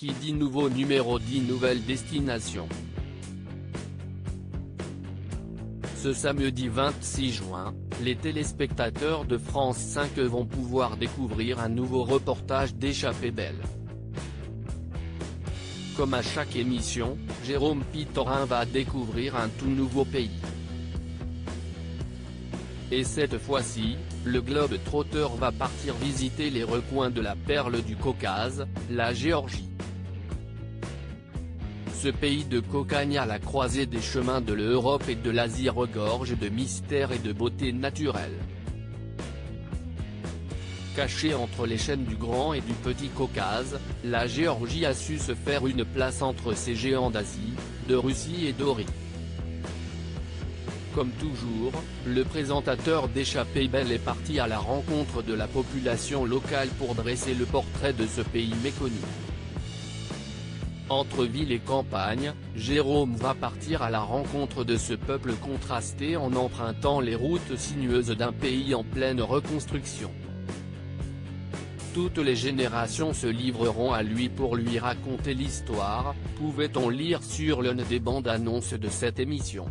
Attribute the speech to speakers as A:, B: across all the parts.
A: Qui dit nouveau numéro dit nouvelle destination. Ce samedi 26 juin, les téléspectateurs de France 5 vont pouvoir découvrir un nouveau reportage d'Échappée belle. Comme à chaque émission, Jérôme Pitorin va découvrir un tout nouveau pays. Et cette fois-ci, le globe-trotteur va partir visiter les recoins de la perle du Caucase, la Géorgie. Ce pays de cocagne à la croisée des chemins de l'Europe et de l'Asie regorge de mystères et de beauté naturelle. Cachée entre les chaînes du Grand et du Petit Caucase, la Géorgie a su se faire une place entre ces géants d'Asie, de Russie et d'Orient. Comme toujours, le présentateur d'Échappée belle est parti à la rencontre de la population locale pour dresser le portrait de ce pays méconnu. Entre ville et campagne, Jérôme va partir à la rencontre de ce peuple contrasté en empruntant les routes sinueuses d'un pays en pleine reconstruction. Toutes les générations se livreront à lui pour lui raconter l'histoire, pouvait-on lire sur l'une des bandes annonces de cette émission.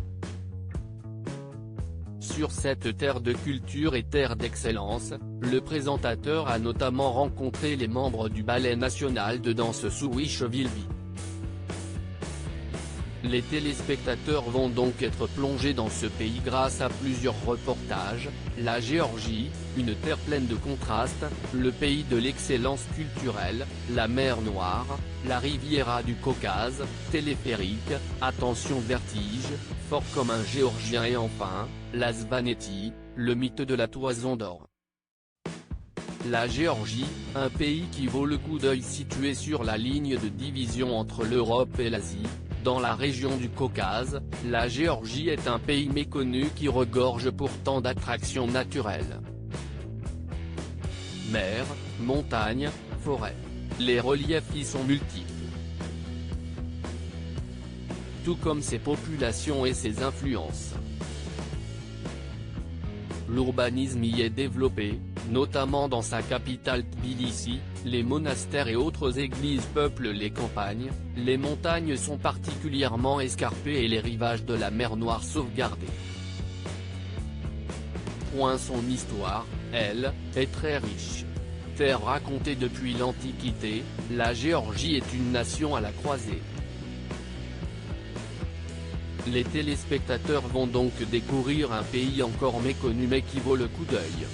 A: Sur cette terre de culture et terre d'excellence, le présentateur a notamment rencontré les membres du Ballet national de danse Souwish-Vilvi. Les téléspectateurs vont donc être plongés dans ce pays grâce à plusieurs reportages, la Géorgie, une terre pleine de contrastes, le pays de l'excellence culturelle, la mer Noire, la Riviera du Caucase, téléphérique, attention vertige, fort comme un Géorgien et enfin, la Svaneti, le mythe de la toison d'or. La Géorgie, un pays qui vaut le coup d'œil situé sur la ligne de division entre l'Europe et l'Asie. Dans la région du Caucase, la Géorgie est un pays méconnu qui regorge pourtant d'attractions naturelles. Mer, montagnes, forêts. Les reliefs y sont multiples. Tout comme ses populations et ses influences. L'urbanisme y est développé, notamment dans sa capitale Tbilissi, les monastères et autres églises peuplent les campagnes, les montagnes sont particulièrement escarpées et les rivages de la mer Noire sauvegardés. Son histoire, elle, est très riche. Terre racontée depuis l'Antiquité, la Géorgie est une nation à la croisée. Les téléspectateurs vont donc découvrir un pays encore méconnu mais qui vaut le coup d'œil.